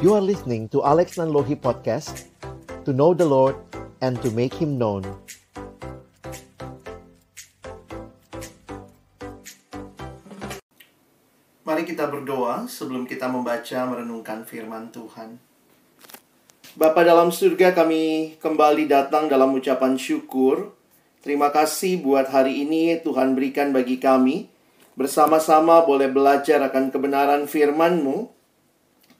You are listening to Alex Nanlohi Podcast, to know the Lord and to make Him known. Mari kita berdoa sebelum kita membaca merenungkan firman Tuhan. Bapa dalam surga, kami kembali datang dalam ucapan syukur. Terima kasih buat hari ini Tuhan berikan bagi kami. Bersama-sama boleh belajar akan kebenaran firman-Mu.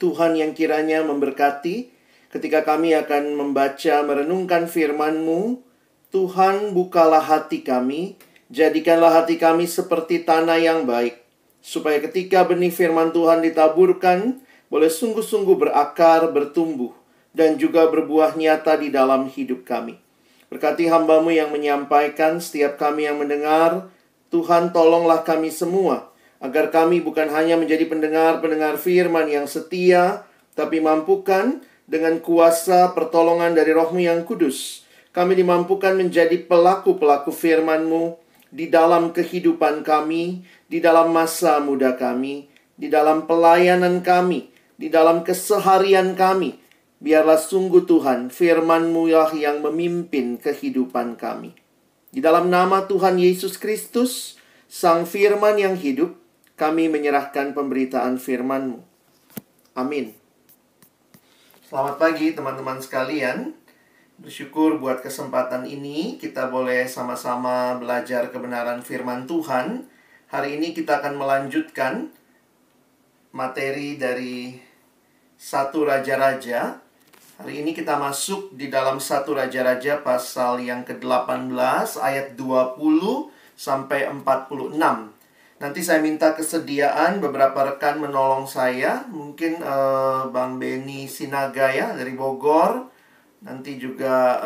Tuhan yang kiranya memberkati ketika kami akan membaca merenungkan firman-Mu. Tuhan bukalah hati kami, jadikanlah hati kami seperti tanah yang baik, supaya ketika benih firman Tuhan ditaburkan, boleh sungguh-sungguh berakar, bertumbuh, dan juga berbuah nyata di dalam hidup kami. Berkati hamba-Mu yang menyampaikan, setiap kami yang mendengar. Tuhan, tolonglah kami semua, agar kami bukan hanya menjadi pendengar-pendengar firman yang setia, tapi mampukan dengan kuasa pertolongan dari Roh-Mu yang kudus, kami dimampukan menjadi pelaku-pelaku firman-Mu di dalam kehidupan kami, di dalam masa muda kami, di dalam pelayanan kami, di dalam keseharian kami. Biarlah sungguh Tuhan, firman-Mu yang memimpin kehidupan kami. Di dalam nama Tuhan Yesus Kristus, Sang Firman yang hidup, kami menyerahkan pemberitaan firman-Mu. Amin. Selamat pagi teman-teman sekalian. Bersyukur buat kesempatan ini kita boleh sama-sama belajar kebenaran firman Tuhan. Hari ini kita akan melanjutkan materi dari 1 Raja-Raja. Hari ini kita masuk di dalam 1 Raja-Raja pasal yang ke-18 ayat 20 sampai 46. Nanti saya minta kesediaan beberapa rekan menolong saya. Mungkin Bang Beni Sinaga ya dari Bogor. Nanti juga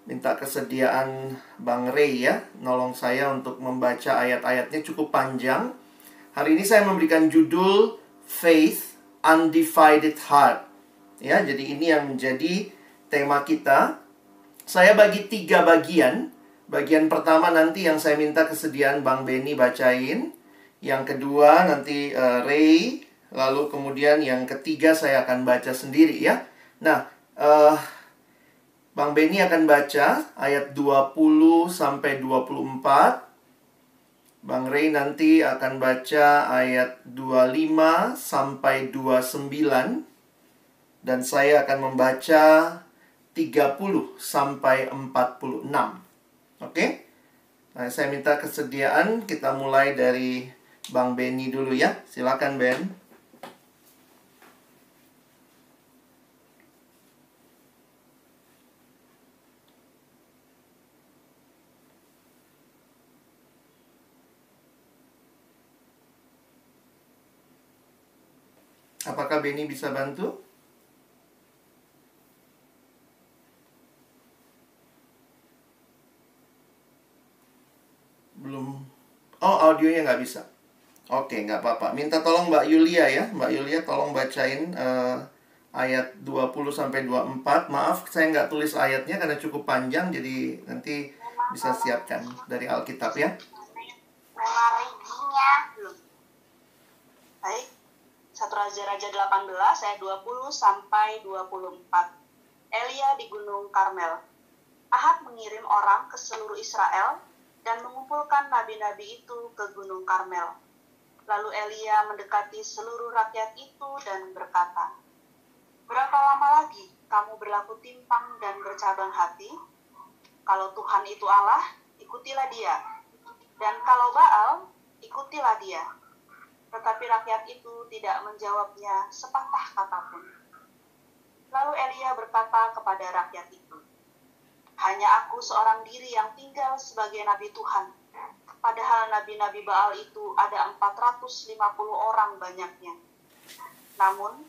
minta kesediaan Bang Ray ya, nolong saya untuk membaca ayat-ayatnya cukup panjang. Hari ini saya memberikan judul Faith Undivided Heart. Ya, jadi ini yang menjadi tema kita. Saya bagi 3 bagian. Bagian pertama nanti yang saya minta kesediaan Bang Beni bacain. Yang kedua nanti Ray. Lalu kemudian yang ketiga saya akan baca sendiri ya. Nah, Bang Beni akan baca ayat 20 sampai 24. Bang Ray nanti akan baca ayat 25 sampai 29. Dan saya akan membaca 30 sampai 46. Oke? Nah, saya minta kesediaan. Kita mulai dari Bang Beni dulu ya. Silakan Ben. Apakah Beni bisa bantu? Belum. Oh, audionya nggak bisa. Oke, nggak apa-apa. Minta tolong Mbak Yulia ya. Mbak Yulia tolong bacain ayat 20 sampai 24. Maaf, saya nggak tulis ayatnya karena cukup panjang. Jadi nanti bisa siapkan dari Alkitab ya. Baik. 1 Raja-Raja 18 ayat 20 sampai 24. Elia di Gunung Karmel. Ahab mengirim orang ke seluruh Israel dan mengumpulkan nabi-nabi itu ke Gunung Karmel. Lalu Elia mendekati seluruh rakyat itu dan berkata, "Berapa lama lagi kamu berlaku timpang dan bercabang hati? Kalau Tuhan itu Allah, ikutilah Dia. Dan kalau Baal, ikutilah dia." Tetapi rakyat itu tidak menjawabnya sepatah kata pun. Lalu Elia berkata kepada rakyat itu, "Hanya aku seorang diri yang tinggal sebagai nabi Tuhan. Padahal nabi-nabi Baal itu ada 450 orang banyaknya. Namun,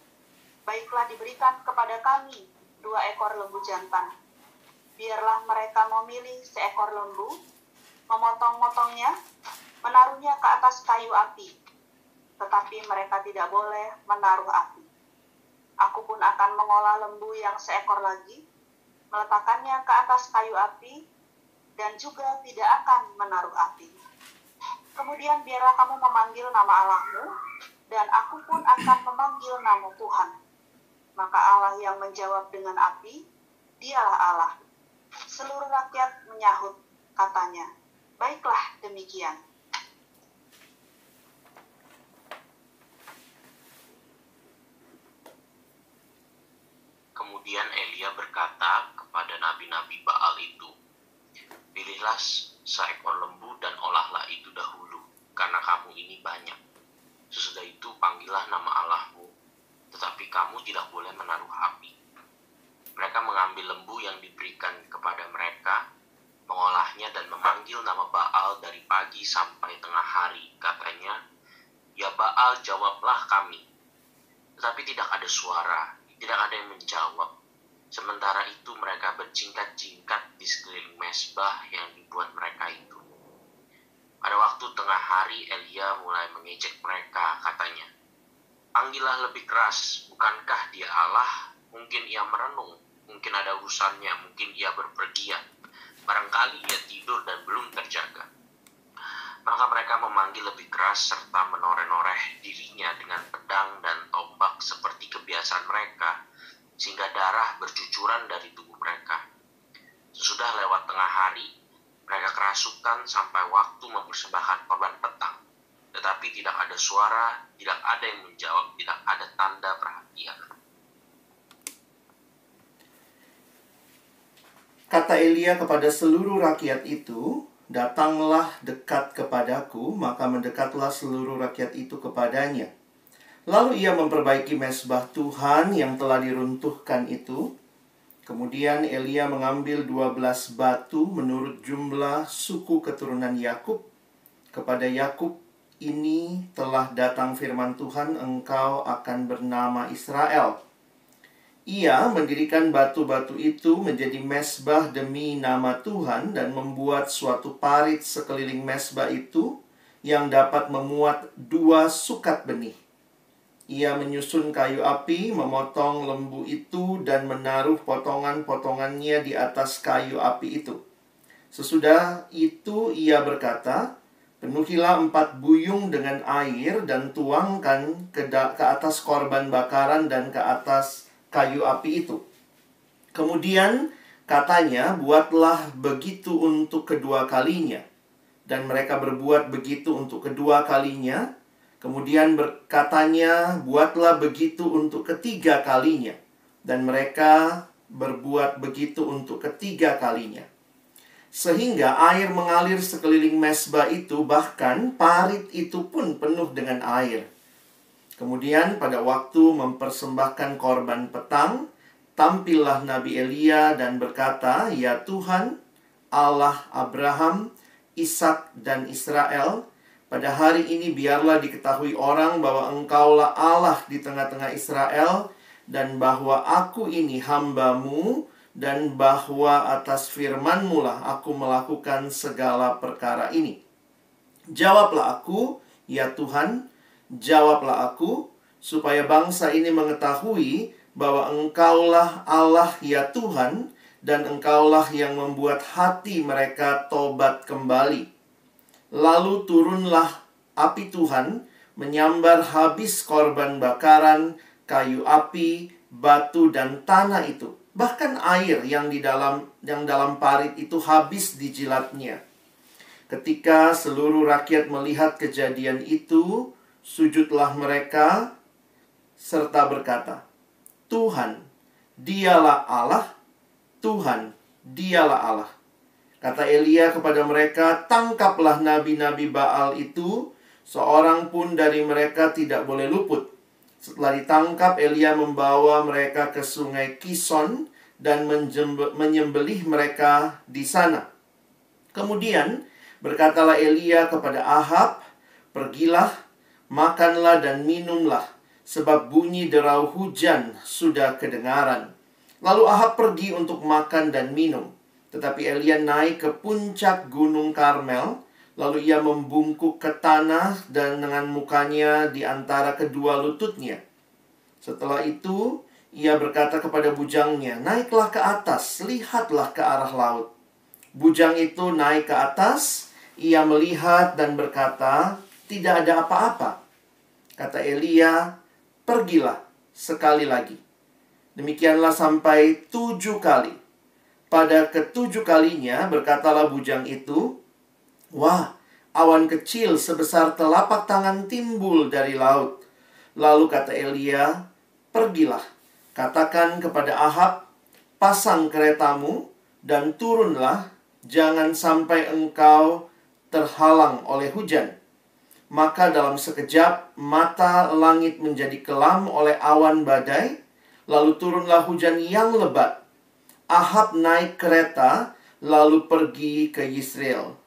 baiklah diberikan kepada kami 2 ekor lembu jantan. Biarlah mereka memilih seekor lembu, memotong-motongnya, menaruhnya ke atas kayu api. Tetapi mereka tidak boleh menaruh api. Aku pun akan mengolah lembu yang seekor lagi, meletakkannya ke atas kayu api, dan juga tidak akan menaruh api. Kemudian biarlah kamu memanggil nama Allahmu, dan aku pun akan memanggil nama Tuhan. Maka Allah yang menjawab dengan api, dialah Allah. Seluruh rakyat menyahut, katanya, baiklah demikian. Kemudian Elia berkata kepada nabi-nabi Baal itu, pilihlah seekor lembu dan olahlah itu dahulu, karena kamu ini banyak. Sesudah itu panggillah nama Allahmu, tetapi kamu tidak boleh menaruh api. Mereka mengambil lembu yang diberikan kepada mereka, mengolahnya dan memanggil nama Baal dari pagi sampai tengah hari. Katanya, ya Baal, jawablah kami. Tetapi tidak ada suara, tidak ada yang menjawab. Sementara itu mereka berjingkat-jingkat di sekeliling mezbah yang dibuat mereka itu. Pada waktu tengah hari, Elia mulai mengejek mereka, katanya, panggillah lebih keras, bukankah dia Allah? Mungkin ia merenung, mungkin ada urusannya, mungkin ia berpergian. Barangkali ia tidur dan belum terjaga. Maka mereka memanggil lebih keras serta menoreh-noreh dirinya dengan pedang dan tombak seperti kebiasaan mereka, sehingga darah bercucuran dari tubuh mereka. Sesudah lewat tengah hari, mereka kerasukan sampai waktu mempersembahkan korban petang. Tetapi tidak ada suara, tidak ada yang menjawab, tidak ada tanda perhatian. Kata Elia kepada seluruh rakyat itu, datanglah dekat kepadaku, maka mendekatlah seluruh rakyat itu kepadanya. Lalu ia memperbaiki mezbah Tuhan yang telah diruntuhkan itu. Kemudian Elia mengambil 12 batu menurut jumlah suku keturunan Yakub. Kepada Yakub ini telah datang firman Tuhan, engkau akan bernama Israel. Ia mendirikan batu-batu itu menjadi mezbah demi nama Tuhan dan membuat suatu parit sekeliling mezbah itu yang dapat memuat 2 sukat benih. Ia menyusun kayu api, memotong lembu itu dan menaruh potongan-potongannya di atas kayu api itu. Sesudah itu ia berkata, penuhilah 4 buyung dengan air dan tuangkan ke atas korban bakaran dan ke atas kayu api itu. Kemudian katanya, buatlah begitu untuk kedua kalinya. Dan mereka berbuat begitu untuk kedua kalinya. Kemudian katanya, buatlah begitu untuk ketiga kalinya. Dan mereka berbuat begitu untuk ketiga kalinya. Sehingga air mengalir sekeliling mezbah itu, bahkan parit itu pun penuh dengan air. Kemudian pada waktu mempersembahkan korban petang, tampillah Nabi Elia dan berkata, ya Tuhan, Allah Abraham, Ishak dan Israel, pada hari ini biarlah diketahui orang bahwa engkaulah Allah di tengah-tengah Israel, dan bahwa aku ini hamba-Mu, dan bahwa atas firman-Mu lah aku melakukan segala perkara ini. Jawablah aku, ya Tuhan, jawablah aku, supaya bangsa ini mengetahui bahwa engkaulah Allah ya Tuhan, dan engkaulah yang membuat hati mereka tobat kembali. Lalu turunlah api Tuhan, menyambar habis korban bakaran, kayu api, batu dan tanah itu. Bahkan air yang dalam parit itu habis dijilatnya. Ketika seluruh rakyat melihat kejadian itu, sujudlah mereka serta berkata, Tuhan, dialah Allah, Tuhan, dialah Allah. Kata Elia kepada mereka, tangkaplah nabi-nabi Baal itu, seorang pun dari mereka tidak boleh luput. Setelah ditangkap, Elia membawa mereka ke sungai Kison dan menyembelih mereka di sana. Kemudian berkatalah Elia kepada Ahab, pergilah, makanlah dan minumlah, sebab bunyi derau hujan sudah kedengaran. Lalu Ahab pergi untuk makan dan minum. Tetapi Elia naik ke puncak gunung Karmel, lalu ia membungkuk ke tanah dan dengan mukanya di antara kedua lututnya. Setelah itu, ia berkata kepada bujangnya, naiklah ke atas, lihatlah ke arah laut. Bujang itu naik ke atas, ia melihat dan berkata, tidak ada apa-apa. Kata Elia, pergilah sekali lagi. Demikianlah sampai 7 kali. Pada ke-7 kalinya berkatalah bujang itu, "Wah, awan kecil sebesar telapak tangan timbul dari laut." Lalu kata Elia, "Pergilah, katakan kepada Ahab, pasang keretamu dan turunlah, jangan sampai engkau terhalang oleh hujan." Maka dalam sekejap mata langit menjadi kelam oleh awan badai, lalu turunlah hujan yang lebat. Ahab naik kereta lalu pergi ke Yisrael.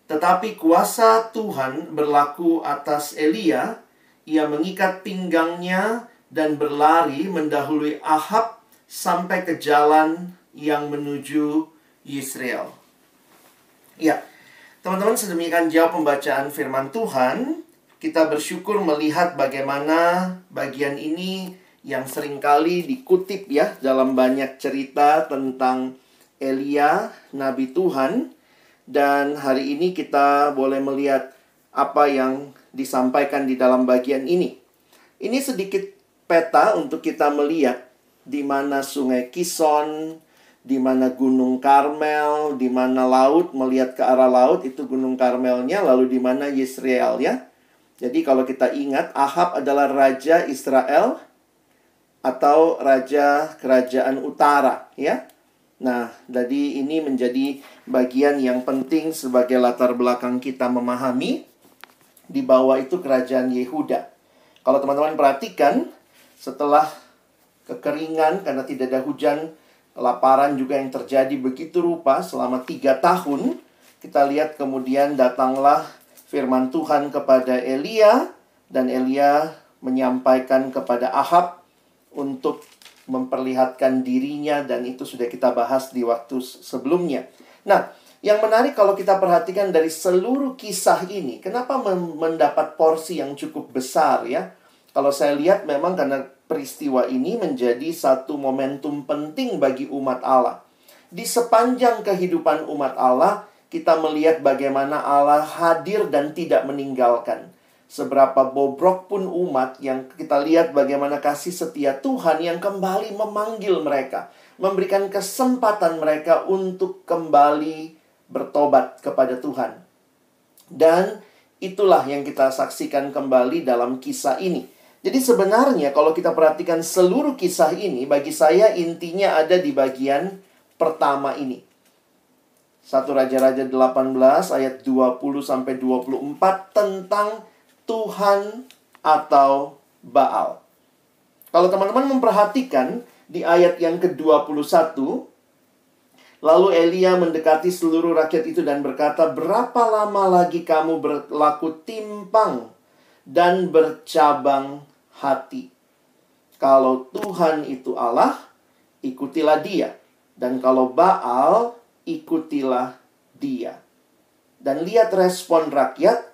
Tetapi kuasa Tuhan berlaku atas Elia. Ia mengikat pinggangnya dan berlari mendahului Ahab sampai ke jalan yang menuju Yisrael. Ya, teman-teman, sedemikian jauh pembacaan firman Tuhan. Kita bersyukur melihat bagaimana bagian ini yang seringkali dikutip ya dalam banyak cerita tentang Elia, Nabi Tuhan. Dan hari ini kita boleh melihat apa yang disampaikan di dalam bagian ini. Ini sedikit peta untuk kita melihat di mana Sungai Kison, di mana Gunung Karmel, di mana laut, melihat ke arah laut itu Gunung Karmelnya, lalu di mana Yisrael ya. Jadi kalau kita ingat, Ahab adalah raja Israel atau raja kerajaan utara ya. Nah, jadi ini menjadi bagian yang penting sebagai latar belakang kita memahami. Di bawah itu kerajaan Yehuda. Kalau teman-teman perhatikan, setelah kekeringan karena tidak ada hujan, kelaparan juga yang terjadi begitu rupa selama 3 tahun. Kita lihat kemudian datanglah firman Tuhan kepada Elia. Dan Elia menyampaikan kepada Ahab untuk memperlihatkan dirinya. Dan itu sudah kita bahas di waktu sebelumnya. Nah, yang menarik kalau kita perhatikan dari seluruh kisah ini, kenapa mendapat porsi yang cukup besar ya? Kalau saya lihat memang karena peristiwa ini menjadi satu momentum penting bagi umat Allah. Di sepanjang kehidupan umat Allah, kita melihat bagaimana Allah hadir dan tidak meninggalkan. Seberapa bobrok pun umat, yang kita lihat bagaimana kasih setia Tuhan yang kembali memanggil mereka, memberikan kesempatan mereka untuk kembali bertobat kepada Tuhan. Dan itulah yang kita saksikan kembali dalam kisah ini. Jadi sebenarnya kalau kita perhatikan seluruh kisah ini, bagi saya intinya ada di bagian pertama ini. 1 Raja-Raja 18 ayat 20-24 tentang Tuhan atau Baal. Kalau teman-teman memperhatikan di ayat yang ke-21, lalu Elia mendekati seluruh rakyat itu dan berkata, "Berapa lama lagi kamu berlaku timpang dan bercabang hati? Kalau Tuhan itu Allah, ikutilah dia. Dan kalau Baal, ikutilah dia." Dan lihat respon rakyat.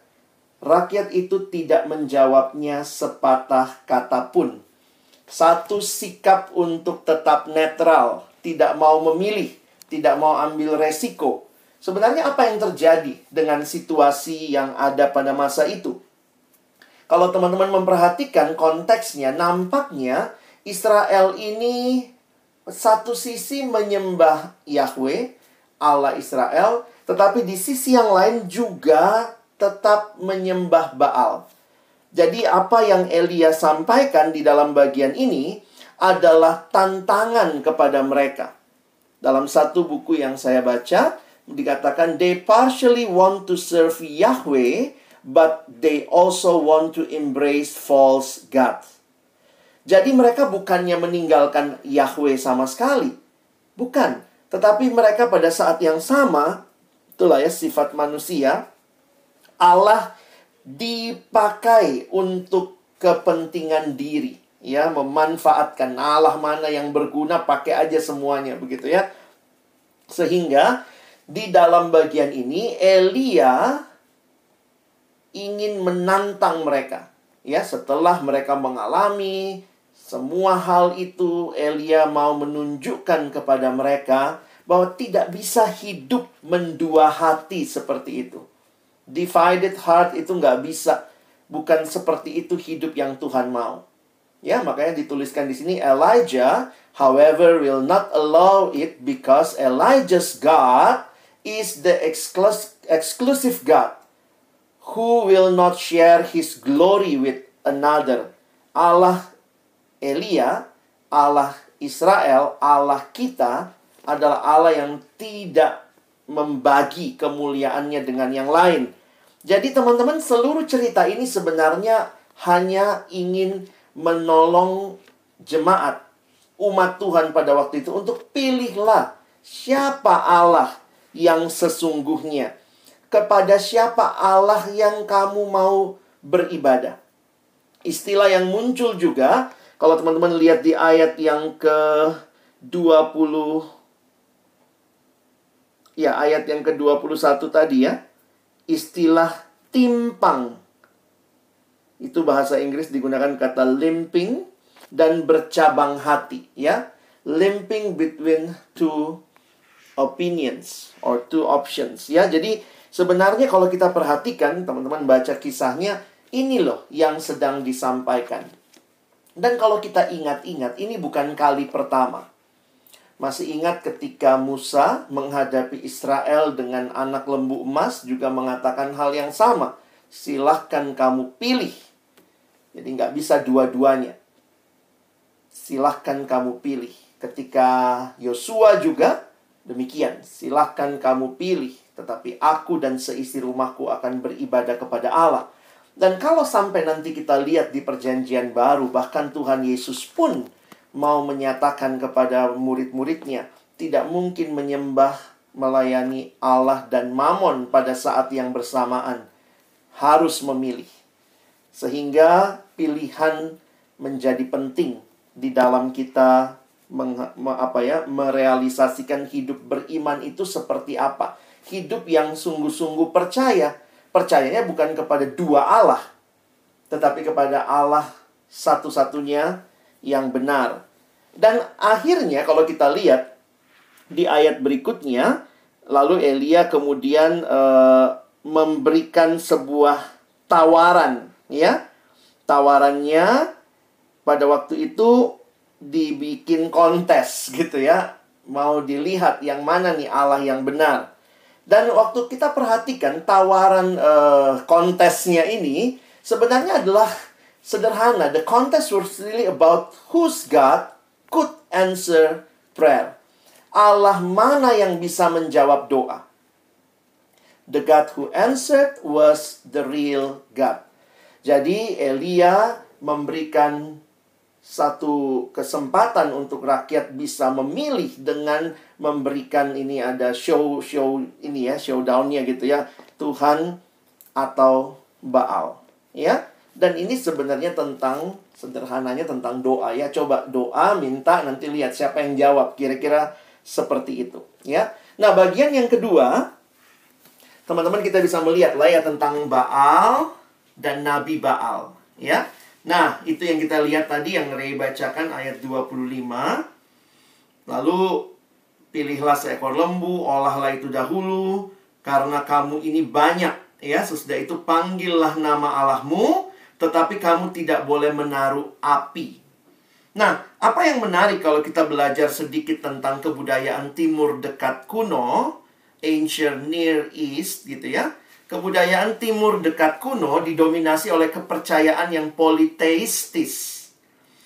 Rakyat itu tidak menjawabnya sepatah kata pun. Satu sikap untuk tetap netral, tidak mau memilih, tidak mau ambil resiko. Sebenarnya apa yang terjadi dengan situasi yang ada pada masa itu? Kalau teman-teman memperhatikan konteksnya, nampaknya Israel ini satu sisi menyembah Yahweh, Allah Israel, tetapi di sisi yang lain juga tetap menyembah Baal. Jadi apa yang Elia sampaikan di dalam bagian ini adalah tantangan kepada mereka. Dalam satu buku yang saya baca, dikatakan they partially want to serve Yahweh, but they also want to embrace false gods. Jadi mereka bukannya meninggalkan Yahweh sama sekali. Bukan. Tetapi mereka pada saat yang sama, itulah ya sifat manusia, Allah dipakai untuk kepentingan diri, ya, memanfaatkan. Allah mana yang berguna, pakai aja semuanya, begitu ya. Sehingga di dalam bagian ini Elia ingin menantang mereka, ya. Setelah mereka mengalami semua hal itu, Elia mau menunjukkan kepada mereka bahwa tidak bisa hidup mendua hati seperti itu. Divided heart itu nggak bisa. Bukan seperti itu hidup yang Tuhan mau. Ya, makanya dituliskan di sini Elijah, however, will not allow it because Elijah's God is the exclusive God who will not share his glory with another. Allah Elia, Allah Israel, Allah kita adalah Allah yang tidak membagi kemuliaannya dengan yang lain. Jadi teman-teman, seluruh cerita ini sebenarnya hanya ingin menolong jemaat, umat Tuhan pada waktu itu untuk pilihlah siapa Allah yang sesungguhnya. Kepada siapa Allah yang kamu mau beribadah. Istilah yang muncul juga, kalau teman-teman lihat di ayat yang ke-20, ya ayat yang ke-21 tadi ya, istilah timpang. Itu bahasa Inggris digunakan kata limping dan bercabang hati, ya. Limping between two opinions or two options, ya. Jadi sebenarnya kalau kita perhatikan, teman-teman baca kisahnya, ini loh yang sedang disampaikan. Dan kalau kita ingat-ingat, ini bukan kali pertama. Masih ingat ketika Musa menghadapi Israel dengan anak lembu emas juga mengatakan hal yang sama. Silahkan kamu pilih. Jadi nggak bisa dua-duanya. Silahkan kamu pilih. Ketika Yosua juga demikian. Silahkan kamu pilih. Tetapi aku dan seisi rumahku akan beribadah kepada Allah. Dan kalau sampai nanti kita lihat di perjanjian baru, bahkan Tuhan Yesus pun mau menyatakan kepada murid-muridnya, tidak mungkin menyembah, melayani Allah dan Mamon pada saat yang bersamaan. Harus memilih. Sehingga pilihan menjadi penting di dalam kita merealisasikan hidup beriman itu seperti apa. Hidup yang sungguh-sungguh percaya. Percayanya bukan kepada dua Allah, tetapi kepada Allah satu-satunya yang benar. Dan akhirnya kalau kita lihat di ayat berikutnya, lalu Elia kemudian memberikan sebuah tawaran, ya. Tawarannya pada waktu itu dibikin kontes gitu ya. Mau dilihat yang mana nih Allah yang benar. Dan waktu kita perhatikan tawaran kontesnya ini sebenarnya adalah sederhana. The contest was really about whose God could answer prayer. Allah mana yang bisa menjawab doa. The God who answered was the real God. Jadi Elia memberikan satu kesempatan untuk rakyat bisa memilih dengan memberikan ini ada show ini ya, showdown-nya gitu ya, Tuhan atau Baal, ya. Dan ini sebenarnya sederhananya tentang doa ya. Coba doa, minta, nanti lihat siapa yang jawab, kira-kira seperti itu, ya. Nah, bagian yang kedua, teman-teman kita bisa melihat lah ya tentang Baal dan Nabi Baal, ya. Nah, itu yang kita lihat tadi yang Ray bacakan ayat 25. Lalu, pilihlah seekor lembu, olahlah itu dahulu, karena kamu ini banyak. Ya, sesudah itu panggillah nama Allahmu, tetapi kamu tidak boleh menaruh api. Nah, apa yang menarik kalau kita belajar sedikit tentang kebudayaan timur dekat kuno, Ancient Near East gitu ya. Kebudayaan timur dekat kuno didominasi oleh kepercayaan yang politeistis,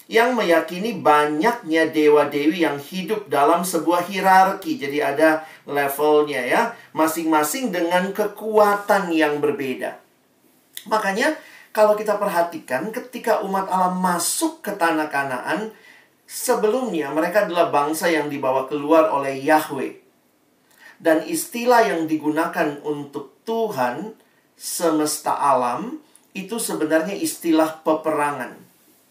yang meyakini banyaknya dewa-dewi yang hidup dalam sebuah hierarki. Jadi ada levelnya ya, masing-masing dengan kekuatan yang berbeda. Makanya kalau kita perhatikan ketika umat Allah masuk ke tanah Kanaan, sebelumnya mereka adalah bangsa yang dibawa keluar oleh Yahweh. Dan istilah yang digunakan untuk Tuhan semesta alam itu sebenarnya istilah peperangan.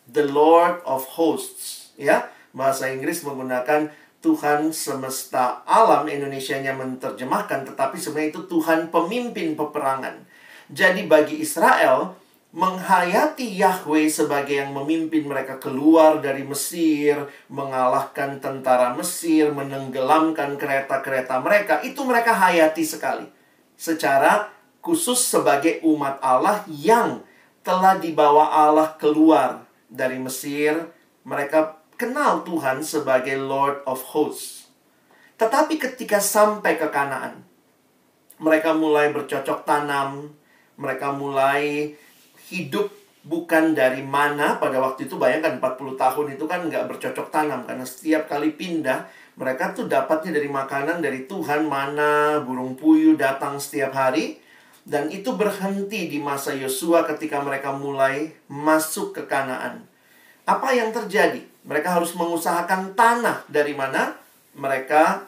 The Lord of Hosts, ya. Bahasa Inggris menggunakan Tuhan semesta alam, Indonesianya menerjemahkan, tetapi sebenarnya itu Tuhan pemimpin peperangan. Jadi bagi Israel, menghayati Yahweh sebagai yang memimpin mereka keluar dari Mesir, mengalahkan tentara Mesir, menenggelamkan kereta-kereta mereka, itu mereka hayati sekali. Secara khusus sebagai umat Allah yang telah dibawa Allah keluar dari Mesir, mereka kenal Tuhan sebagai Lord of Hosts. Tetapi ketika sampai ke Kanaan, mereka mulai bercocok tanam, mereka mulai hidup bukan dari mana. Pada waktu itu bayangkan 40 tahun itu kan nggak bercocok tanam, karena setiap kali pindah, mereka tuh dapatnya dari makanan dari Tuhan, mana, burung puyuh datang setiap hari. Dan itu berhenti di masa Yosua ketika mereka mulai masuk ke Kanaan. Apa yang terjadi? Mereka harus mengusahakan tanah dari mana mereka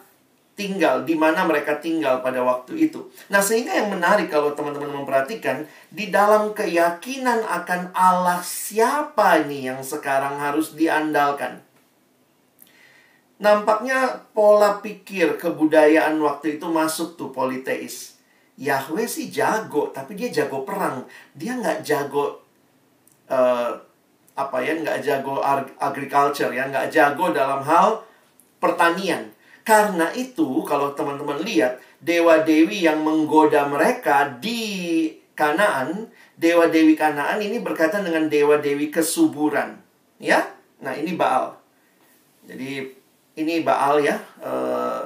tinggal, di mana mereka tinggal pada waktu itu. Nah, sehingga yang menarik kalau teman-teman memperhatikan, di dalam keyakinan akan Allah siapa nih yang sekarang harus diandalkan. Nampaknya pola pikir kebudayaan waktu itu masuk tuh politeis. Yahweh sih jago, tapi dia jago perang. Dia nggak jago nggak jago agriculture ya, nggak jago dalam hal pertanian. Karena itu, kalau teman-teman lihat, dewa-dewi yang menggoda mereka di Kanaan, dewa-dewi Kanaan ini berkaitan dengan dewa-dewi kesuburan. Ya, nah ini Baal. Jadi, ini Baal ya,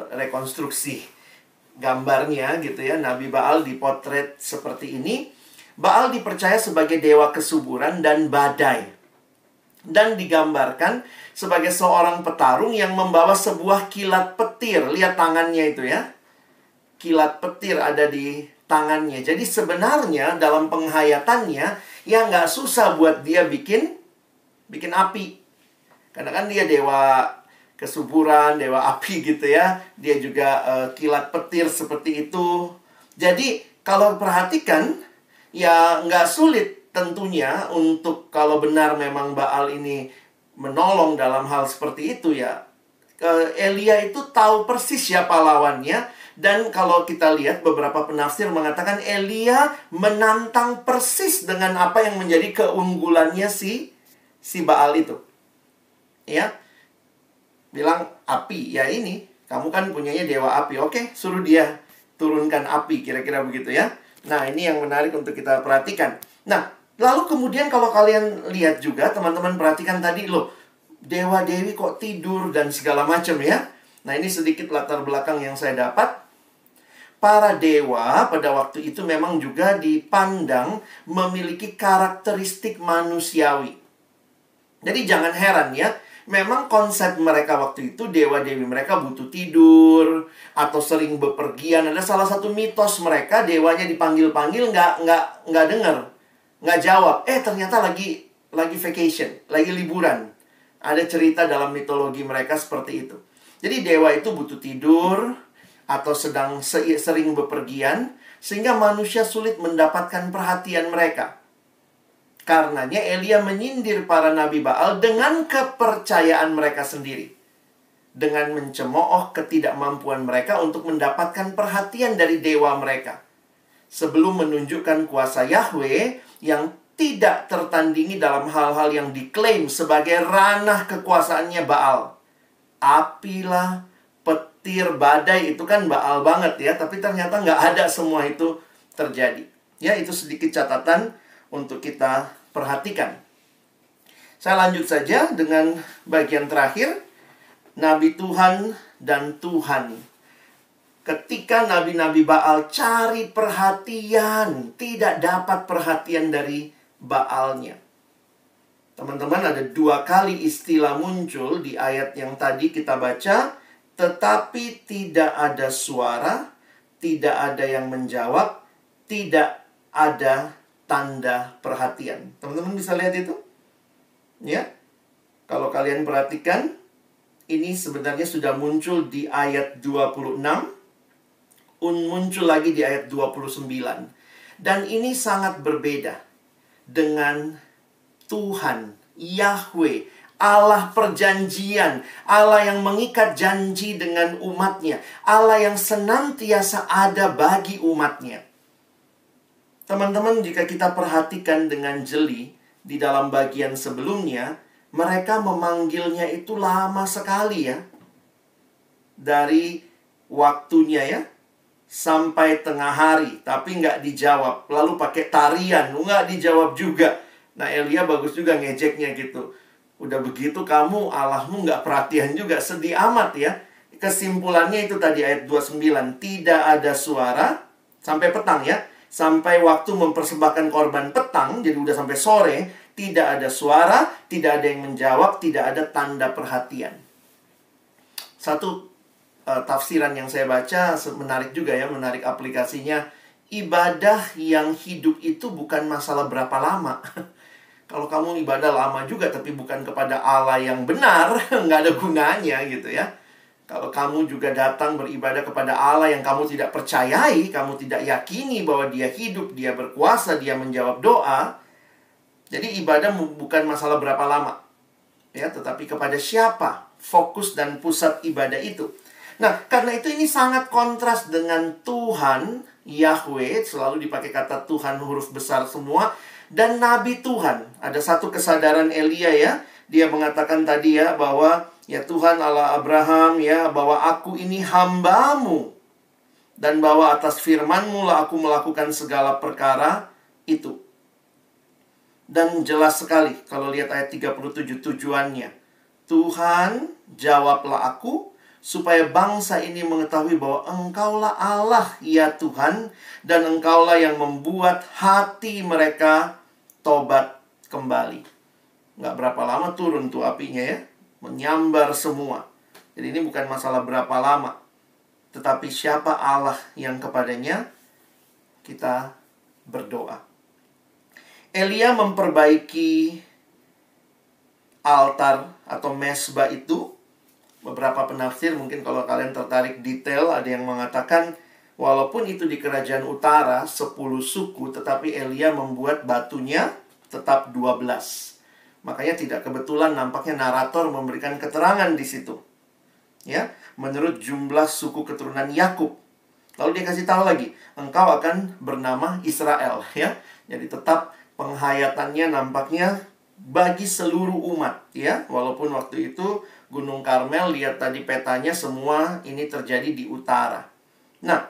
rekonstruksi gambarnya gitu ya. Nabi Baal dipotret seperti ini. Baal dipercaya sebagai dewa kesuburan dan badai, dan digambarkan sebagai seorang petarung yang membawa sebuah kilat petir. Lihat tangannya itu ya, kilat petir ada di tangannya. Jadi sebenarnya dalam penghayatannya ya nggak susah buat dia bikin api, karena kan dia dewa kesuburan, dewa api gitu ya. Dia juga kilat petir seperti itu. Jadi kalau perhatikan, ya nggak sulit tentunya untuk kalau benar memang Baal ini menolong dalam hal seperti itu ya. Elia itu tahu persis siapa lawannya. Dan kalau kita lihat beberapa penafsir mengatakan Elia menantang persis dengan apa yang menjadi keunggulannya si Baal itu. Ya. Bilang api, ya ini, kamu kan punyanya dewa api. Oke, suruh dia turunkan api, kira-kira begitu ya. Nah, ini yang menarik untuk kita perhatikan. Nah, lalu kemudian kalau kalian lihat juga, teman-teman perhatikan tadi loh, dewa-dewi kok tidur dan segala macam ya. Nah, ini sedikit latar belakang yang saya dapat. Para dewa pada waktu itu memang juga dipandang memiliki karakteristik manusiawi. Jadi jangan heran ya. Memang konsep mereka waktu itu, dewa-dewi mereka butuh tidur atau sering bepergian. Ada salah satu mitos mereka, dewanya dipanggil-panggil nggak dengar, nggak jawab. Ternyata lagi vacation, lagi liburan. Ada cerita dalam mitologi mereka seperti itu. Jadi dewa itu butuh tidur atau sedang sering bepergian, sehingga manusia sulit mendapatkan perhatian mereka. Karenanya Elia menyindir para nabi Baal dengan kepercayaan mereka sendiri, dengan mencemooh ketidakmampuan mereka untuk mendapatkan perhatian dari dewa mereka, sebelum menunjukkan kuasa Yahweh yang tidak tertandingi dalam hal-hal yang diklaim sebagai ranah kekuasaannya Baal. Apilah, petir, badai, itu kan Baal banget ya. Tapi ternyata nggak ada semua itu terjadi. Ya, itu sedikit catatan untuk kita perhatikan. Saya lanjut saja dengan bagian terakhir. Nabi Tuhan dan Tuhan. Ketika nabi-nabi Baal cari perhatian, tidak dapat perhatian dari Baalnya. Teman-teman, ada 2 kali istilah muncul di ayat yang tadi kita baca. Tetapi tidak ada suara, tidak ada yang menjawab, tidak ada tanda perhatian. Teman-teman bisa lihat itu? Ya. Kalau kalian perhatikan, ini sebenarnya sudah muncul di ayat 26. Muncul lagi di ayat 29. Dan ini sangat berbeda dengan Tuhan, Yahweh, Allah perjanjian, Allah yang mengikat janji dengan umatnya, Allah yang senantiasa ada bagi umatnya. Teman-teman, jika kita perhatikan dengan jeli, di dalam bagian sebelumnya, mereka memanggilnya itu lama sekali ya. Dari waktunya ya, sampai tengah hari, tapi nggak dijawab. Lalu pakai tarian, nggak dijawab juga. Nah, Elia bagus juga ngejeknya gitu. Udah begitu kamu, Allahmu nggak perhatian juga, sedih amat ya. Kesimpulannya itu tadi ayat 29, tidak ada suara sampai petang ya. Sampai waktu mempersembahkan korban petang, jadi udah sampai sore, tidak ada suara, tidak ada yang menjawab, tidak ada tanda perhatian. Satu tafsiran yang saya baca menarik juga ya, menarik aplikasinya. Ibadah yang hidup itu bukan masalah berapa lama. Kalau kamu ibadah lama juga tapi bukan kepada Allah yang benar, nggak ada gunanya gitu ya. Kalau kamu juga datang beribadah kepada Allah yang kamu tidak percayai, kamu tidak yakini bahwa Dia hidup, Dia berkuasa, Dia menjawab doa. Jadi ibadah bukan masalah berapa lama, ya, tetapi kepada siapa fokus dan pusat ibadah itu. Nah, karena itu ini sangat kontras dengan Tuhan, Yahweh, selalu dipakai kata Tuhan huruf besar semua, dan Nabi Tuhan. Ada satu kesadaran Elia ya, dia mengatakan tadi ya, bahwa ya Tuhan Allah Abraham ya, bahwa aku ini hamba-Mu, dan bahwa atas firman-Mu lah aku melakukan segala perkara itu. Dan jelas sekali kalau lihat ayat 37 tujuannya. Tuhan, jawablah aku, supaya bangsa ini mengetahui bahwa Engkaulah Allah, ya Tuhan, dan Engkaulah yang membuat hati mereka tobat kembali. Nggak berapa lama turun tuh apinya ya, menyambar semua. Jadi ini bukan masalah berapa lama, tetapi siapa Allah yang kepadanya kita berdoa. Elia memperbaiki altar atau mesbah itu. Beberapa penafsir, mungkin kalau kalian tertarik detail, ada yang mengatakan walaupun itu di kerajaan utara 10 suku, tetapi Elia membuat batunya tetap 12. Makanya tidak kebetulan nampaknya narator memberikan keterangan di situ. Ya, menurut jumlah suku keturunan Yakub. Lalu dia kasih tahu lagi, engkau akan bernama Israel, ya. Jadi tetap penghayatannya nampaknya bagi seluruh umat, ya. Walaupun waktu itu Gunung Karmel, lihat tadi petanya, semua ini terjadi di utara. Nah,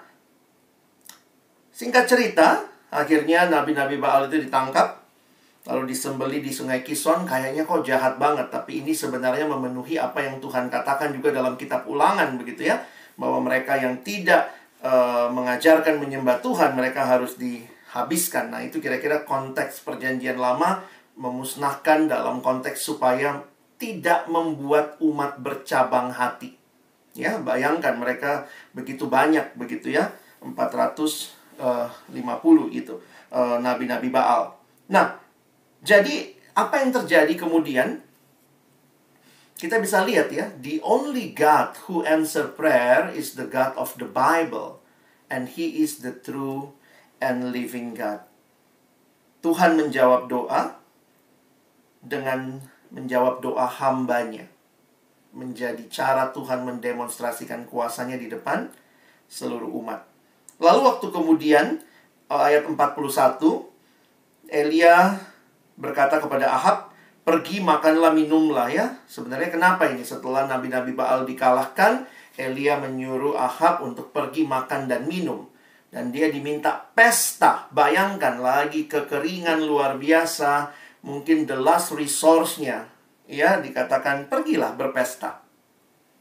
singkat cerita, akhirnya nabi-nabi Baal itu ditangkap, lalu disembeli di sungai Kison. Kayaknya kok jahat banget, tapi ini sebenarnya memenuhi apa yang Tuhan katakan juga dalam kitab Ulangan, begitu ya. Bahwa mereka yang tidak mengajarkan menyembah Tuhan, mereka harus dihabiskan. Nah, itu kira-kira konteks perjanjian lama, memusnahkan dalam konteks supaya tidak membuat umat bercabang hati. Ya, bayangkan mereka begitu banyak, begitu ya, 450 itu nabi-nabi Baal. Nah, jadi apa yang terjadi kemudian? Kita bisa lihat ya, the only God who answer prayer is the God of the Bible, and He is the true and living God. Tuhan menjawab doa dengan menjawab doa hambanya. Menjadi cara Tuhan mendemonstrasikan kuasanya di depan seluruh umat. Lalu waktu kemudian, ayat 41, Elia berkata kepada Ahab, pergi makanlah minumlah ya. Sebenarnya kenapa ini? Setelah nabi-nabi Baal dikalahkan, Elia menyuruh Ahab untuk pergi makan dan minum. Dan dia diminta pesta. Bayangkan lagi kekeringan luar biasa. Mungkin the last resource-nya, ya, dikatakan pergilah berpesta.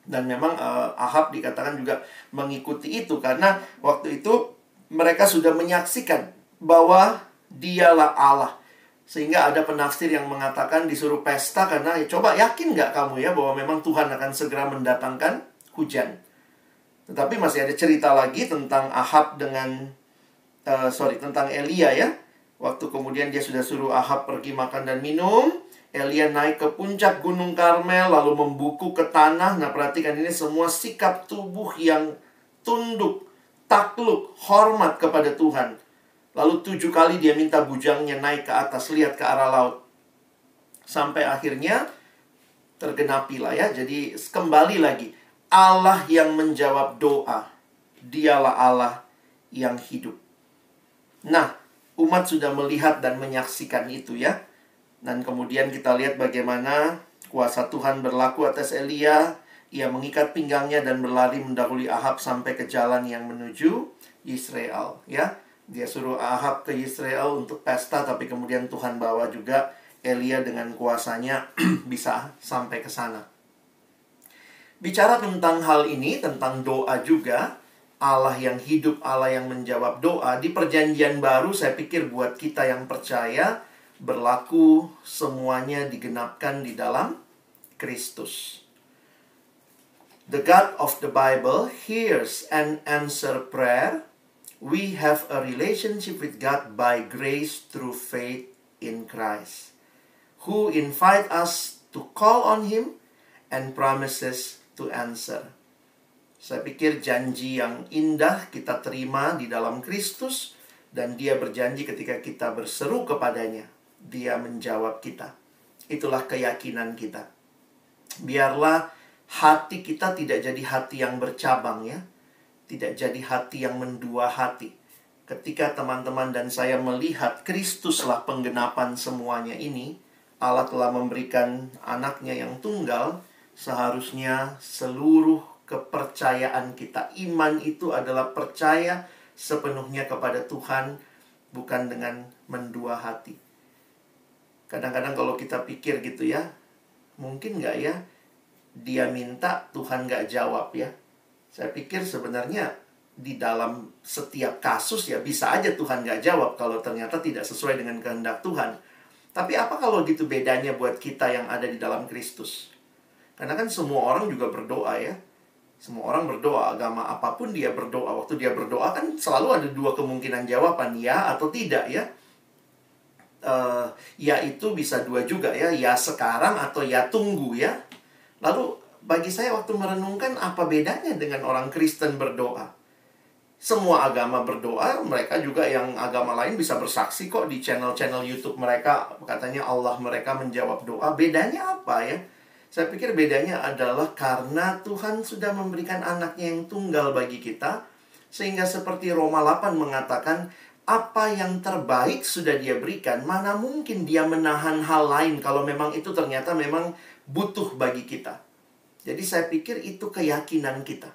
Dan memang Ahab dikatakan juga mengikuti itu, karena waktu itu mereka sudah menyaksikan bahwa dialah Allah. Sehingga ada penafsir yang mengatakan disuruh pesta karena ya, coba yakin nggak kamu ya bahwa memang Tuhan akan segera mendatangkan hujan. Tetapi masih ada cerita lagi tentang Ahab dengan tentang Elia ya. Waktu kemudian dia sudah suruh Ahab pergi makan dan minum, Elia naik ke puncak Gunung Karmel, lalu membuku ke tanah. Nah, perhatikan ini semua sikap tubuh yang tunduk, takluk, hormat kepada Tuhan. Lalu 7 kali dia minta bujangnya naik ke atas, lihat ke arah laut. Sampai akhirnya tergenapilah ya. Jadi kembali lagi, Allah yang menjawab doa, dialah Allah yang hidup. Nah, umat sudah melihat dan menyaksikan itu ya. Dan kemudian kita lihat bagaimana kuasa Tuhan berlaku atas Elia. Ia mengikat pinggangnya dan berlari mendahului Ahab sampai ke jalan yang menuju Israel ya. Dia suruh Ahab ke Israel untuk pesta, tapi kemudian Tuhan bawa juga Elia dengan kuasanya bisa sampai ke sana. Bicara tentang hal ini, tentang doa juga, Allah yang hidup, Allah yang menjawab doa, di perjanjian baru saya pikir buat kita yang percaya, berlaku semuanya digenapkan di dalam Kristus. The God of the Bible hears and answers prayer. We have a relationship with God by grace through faith in Christ, who invite us to call on Him and promises to answer. Saya pikir janji yang indah kita terima di dalam Kristus, dan Dia berjanji ketika kita berseru kepadanya, Dia menjawab kita. Itulah keyakinan kita. Biarlah hati kita tidak jadi hati yang bercabang ya. Tidak jadi hati yang mendua hati. Ketika teman-teman dan saya melihat Kristuslah penggenapan semuanya ini, Allah telah memberikan anaknya yang tunggal, seharusnya seluruh kepercayaan kita, iman itu adalah percaya sepenuhnya kepada Tuhan, bukan dengan mendua hati. Kadang-kadang kalau kita pikir gitu ya, mungkin nggak ya dia minta Tuhan nggak jawab ya. Saya pikir sebenarnya di dalam setiap kasus ya bisa aja Tuhan nggak jawab kalau ternyata tidak sesuai dengan kehendak Tuhan. Tapi apa kalau gitu bedanya buat kita yang ada di dalam Kristus? Karena kan semua orang juga berdoa ya. Semua orang berdoa, agama apapun dia berdoa. Waktu dia berdoa kan selalu ada dua kemungkinan jawaban, ya atau tidak ya. Ya itu bisa dua juga ya. Ya sekarang atau ya tunggu ya. Lalu bagi saya waktu merenungkan apa bedanya dengan orang Kristen berdoa. Semua agama berdoa, mereka juga yang agama lain bisa bersaksi kok di channel-channel YouTube mereka. Katanya Allah mereka menjawab doa. Bedanya apa ya? Saya pikir bedanya adalah karena Tuhan sudah memberikan anaknya yang tunggal bagi kita. Sehingga seperti Roma 8 mengatakan, apa yang terbaik sudah Dia berikan. Mana mungkin Dia menahan hal lain kalau memang itu ternyata memang butuh bagi kita. Jadi saya pikir itu keyakinan kita.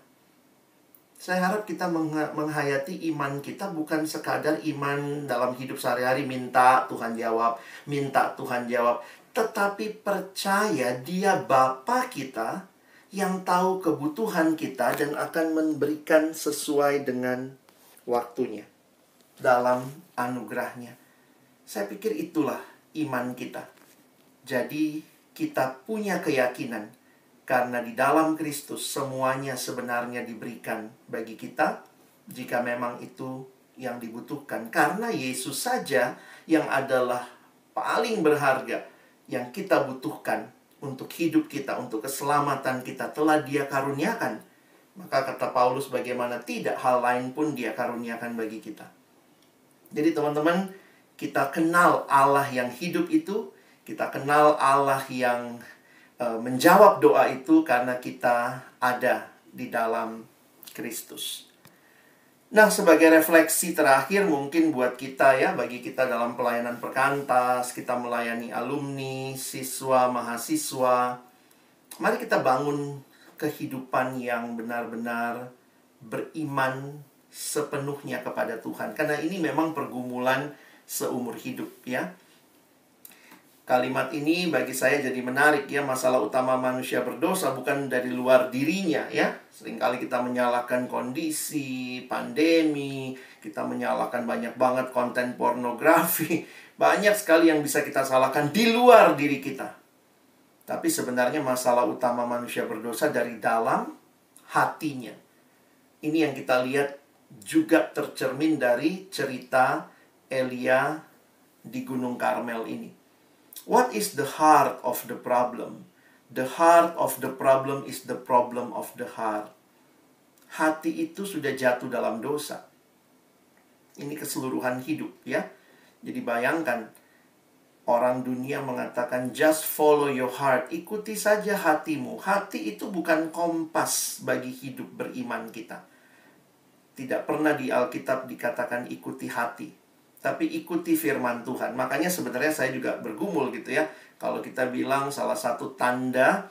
Saya harap kita menghayati iman kita bukan sekadar iman dalam hidup sehari-hari, minta Tuhan jawab, minta Tuhan jawab. Tetapi percaya Dia Bapa kita yang tahu kebutuhan kita dan akan memberikan sesuai dengan waktunya dalam anugerahnya. Saya pikir itulah iman kita. Jadi kita punya keyakinan karena di dalam Kristus semuanya sebenarnya diberikan bagi kita jika memang itu yang dibutuhkan. Karena Yesus saja yang adalah paling berharga yang kita butuhkan untuk hidup kita, untuk keselamatan kita telah Dia karuniakan. Maka kata Paulus, bagaimana tidak hal lain pun Dia karuniakan bagi kita. Jadi teman-teman, kita kenal Allah yang hidup itu, kita kenal Allah yang menjawab doa itu karena kita ada di dalam Kristus. Nah, sebagai refleksi terakhir mungkin buat kita ya, bagi kita dalam pelayanan perkantas, kita melayani alumni, siswa, mahasiswa, mari kita bangun kehidupan yang benar-benar beriman sepenuhnya kepada Tuhan. Karena ini memang pergumulan seumur hidup ya. Kalimat ini bagi saya jadi menarik ya. Masalah utama manusia berdosa bukan dari luar dirinya ya. Seringkali kita menyalahkan kondisi, pandemi, kita menyalahkan banyak banget konten pornografi. Banyak sekali yang bisa kita salahkan di luar diri kita. Tapi sebenarnya masalah utama manusia berdosa dari dalam hatinya. Ini yang kita lihat juga tercermin dari cerita Elia di Gunung Karmel ini. What is the heart of the problem? The heart of the problem is the problem of the heart. Hati itu sudah jatuh dalam dosa. Ini keseluruhan hidup ya. Jadi bayangkan, orang dunia mengatakan just follow your heart. Ikuti saja hatimu. Hati itu bukan kompas bagi hidup beriman kita. Tidak pernah di Alkitab dikatakan ikuti hati, tapi ikuti firman Tuhan. Makanya sebenarnya saya juga bergumul gitu ya. Kalau kita bilang salah satu tanda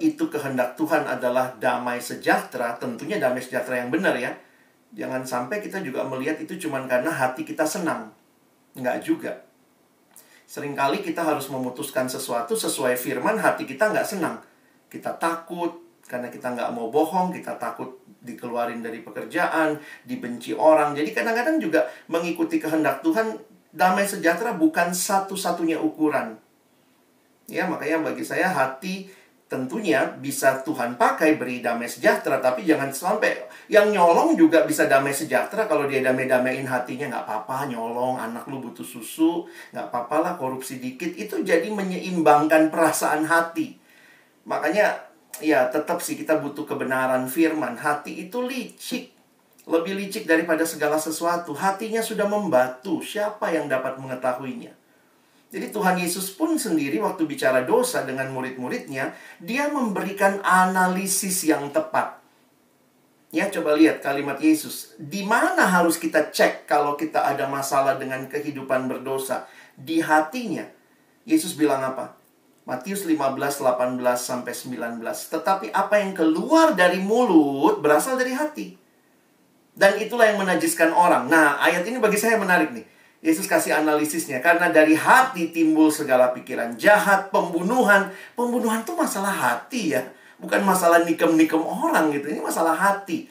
itu kehendak Tuhan adalah damai sejahtera, tentunya damai sejahtera yang benar ya. Jangan sampai kita juga melihat itu cuma karena hati kita senang. Enggak juga. Seringkali kita harus memutuskan sesuatu sesuai firman, hati kita nggak senang. Kita takut, karena kita nggak mau bohong, kita takut dikeluarin dari pekerjaan, dibenci orang. Jadi kadang-kadang juga mengikuti kehendak Tuhan, damai sejahtera bukan satu-satunya ukuran. Ya, makanya bagi saya hati tentunya bisa Tuhan pakai beri damai sejahtera, tapi jangan sampai yang nyolong juga bisa damai sejahtera. Kalau dia damai-damaiin hatinya, nggak apa-apa nyolong, anak lu butuh susu, nggak apa-apa lah korupsi dikit. Itu jadi menyeimbangkan perasaan hati. Makanya ya tetap sih kita butuh kebenaran firman. Hati itu licik, lebih licik daripada segala sesuatu. Hatinya sudah membatu, siapa yang dapat mengetahuinya? Jadi Tuhan Yesus pun sendiri waktu bicara dosa dengan murid-muridnya, dia memberikan analisis yang tepat. Ya, coba lihat kalimat Yesus. Di mana harus kita cek kalau kita ada masalah dengan kehidupan berdosa? Di hatinya. Yesus bilang apa? Matius 15, 18-19. Tetapi apa yang keluar dari mulut berasal dari hati. Dan itulah yang menajiskan orang. Nah, ayat ini bagi saya menarik nih. Yesus kasih analisisnya. Karena dari hati timbul segala pikiran jahat, pembunuhan. Pembunuhan itu masalah hati ya. Bukan masalah nikem-nikem orang gitu. Ini masalah hati.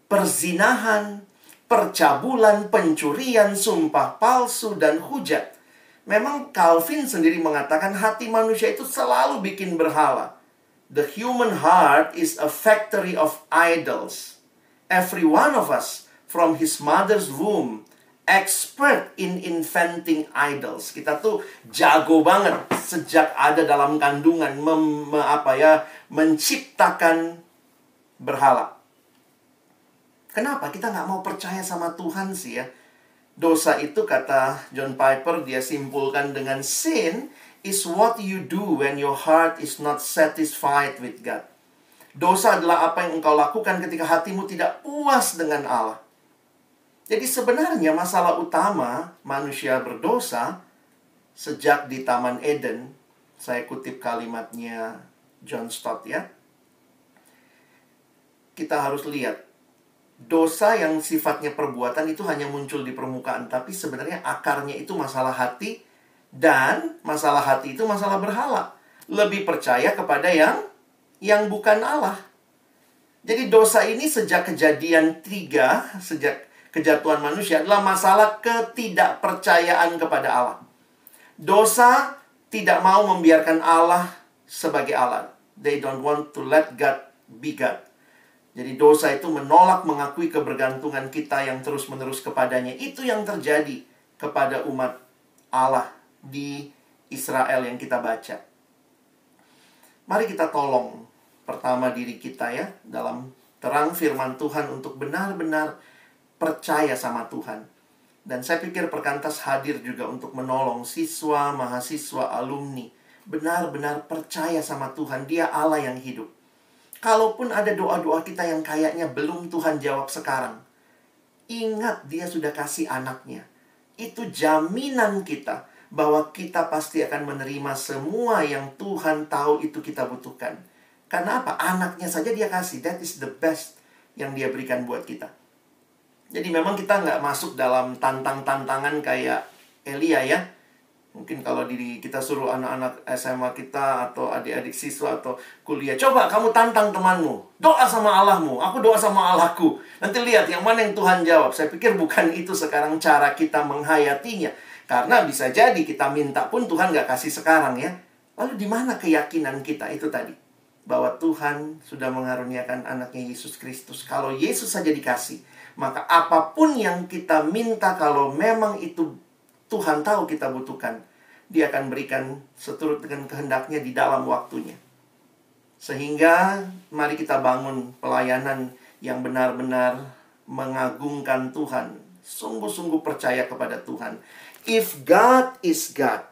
Perzinahan, percabulan, pencurian, sumpah palsu, dan hujat. Memang Calvin sendiri mengatakan hati manusia itu selalu bikin berhala. The human heart is a factory of idols. Every one of us from his mother's womb expert in inventing idols. Kita tuh jago banget sejak ada dalam kandungan menciptakan berhala. Kenapa kita nggak mau percaya sama Tuhan sih ya? Dosa itu kata John Piper, dia simpulkan dengan sin is what you do when your heart is not satisfied with God. Dosa adalah apa yang engkau lakukan ketika hatimu tidak puas dengan Allah. Jadi sebenarnya masalah utama manusia berdosa sejak di Taman Eden, saya kutip kalimatnya John Stott ya. Kita harus lihat, dosa yang sifatnya perbuatan itu hanya muncul di permukaan, tapi sebenarnya akarnya itu masalah hati, dan masalah hati itu masalah berhala. Lebih percaya kepada yang bukan Allah. Jadi dosa ini sejak kejadian 3, sejak kejatuhan manusia adalah masalah ketidakpercayaan kepada Allah. Dosa tidak mau membiarkan Allah sebagai Allah. They don't want to let God be God. Jadi dosa itu menolak mengakui kebergantungan kita yang terus-menerus kepadanya. Itu yang terjadi kepada umat Allah di Israel yang kita baca. Mari kita tolong pertama diri kita ya, dalam terang firman Tuhan untuk benar-benar percaya sama Tuhan. Dan saya pikir Perkantas hadir juga untuk menolong siswa, mahasiswa, alumni benar-benar percaya sama Tuhan. Dia Allah yang hidup. Kalaupun ada doa-doa kita yang kayaknya belum Tuhan jawab sekarang, ingat dia sudah kasih anaknya. Itu jaminan kita bahwa kita pasti akan menerima semua yang Tuhan tahu itu kita butuhkan. Karena apa? Anaknya saja dia kasih. That is the best yang dia berikan buat kita. Jadi memang kita nggak masuk dalam tantangan kayak Elia ya. Mungkin kalau kita suruh anak-anak SMA kita atau adik-adik siswa atau kuliah, coba kamu tantang temanmu, doa sama Allahmu, aku doa sama Allahku. Nanti lihat yang mana yang Tuhan jawab. Saya pikir bukan itu sekarang cara kita menghayatinya. Karena bisa jadi kita minta pun Tuhan nggak kasih sekarang ya. Lalu di mana keyakinan kita itu tadi? Bahwa Tuhan sudah mengaruniakan anaknya Yesus Kristus. Kalau Yesus saja dikasih, maka apapun yang kita minta kalau memang itu Tuhan tahu kita butuhkan, dia akan berikan seturut dengan kehendaknya di dalam waktunya. Sehingga mari kita bangun pelayanan yang benar-benar mengagungkan Tuhan. Sungguh-sungguh percaya kepada Tuhan. If God is God,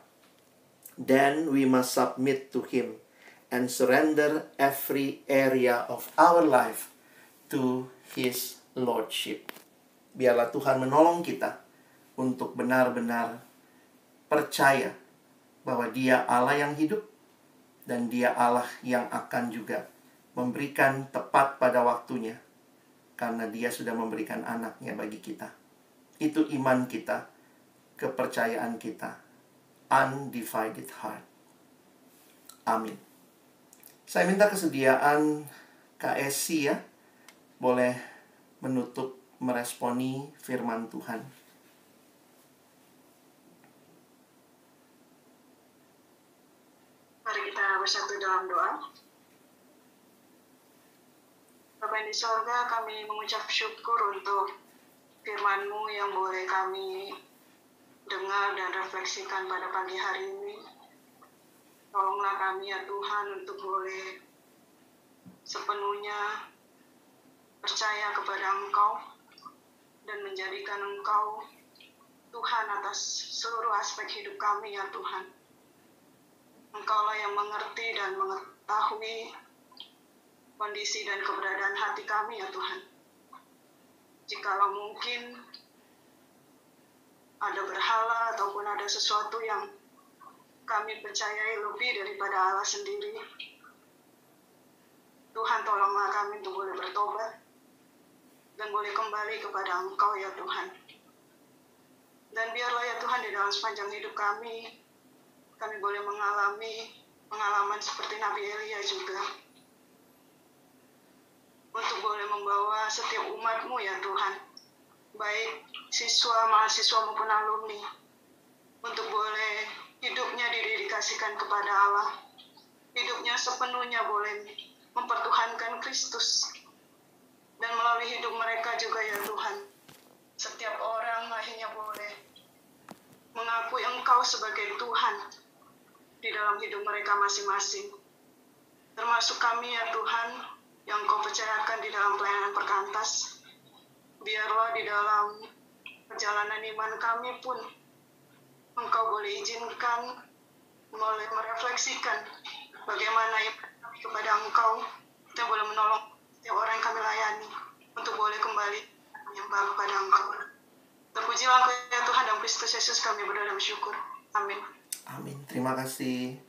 then we must submit to Him and surrender every area of our life to His Lordship. Biarlah Tuhan menolong kita untuk benar-benar percaya bahwa Dia Allah yang hidup dan Dia Allah yang akan juga memberikan tepat pada waktunya karena Dia sudah memberikan anaknya bagi kita. Itu iman kita, kepercayaan kita. Undivided heart. Amin. Saya minta kesediaan Kak Esi ya, boleh menutup meresponi firman Tuhan. Mari kita bersatu dalam doa. Bapa yang di sorga, kami mengucap syukur untuk firman-Mu yang boleh kami dengar dan refleksikan pada pagi hari ini. Tolonglah kami ya Tuhan untuk boleh sepenuhnya percaya kepada Engkau dan menjadikan Engkau Tuhan atas seluruh aspek hidup kami ya Tuhan. Engkaulah yang mengerti dan mengetahui kondisi dan keberadaan hati kami ya Tuhan. Jikalau mungkin ada berhala ataupun ada sesuatu yang kami percayai lebih daripada Allah sendiri, Tuhan tolonglah kami untuk boleh bertobat dan boleh kembali kepada Engkau ya Tuhan. Dan biarlah ya Tuhan di dalam sepanjang hidup kami boleh mengalami pengalaman seperti Nabi Elia juga. Untuk boleh membawa setiap umat-Mu ya Tuhan, baik siswa, mahasiswa maupun alumni, untuk boleh hidupnya didedikasikan kepada Allah. Hidupnya sepenuhnya boleh mempertuhankan Kristus. Dan melalui hidup mereka juga ya Tuhan, setiap orang akhirnya boleh mengakui Engkau sebagai Tuhan di dalam hidup mereka masing-masing. Termasuk kami ya Tuhan, yang Kau percayakan di dalam pelayanan perkantas. Biarlah di dalam perjalanan iman kami pun Engkau boleh izinkan, boleh merefleksikan bagaimana iman kami kepada Engkau. Kita boleh menolong setiap orang yang kami layani untuk boleh kembali menyembah kepada Engkau. Terpujilah Engkau ya Tuhan, dalam Kristus Yesus kami berdoa dan bersyukur. Amin. Amin. Terima kasih.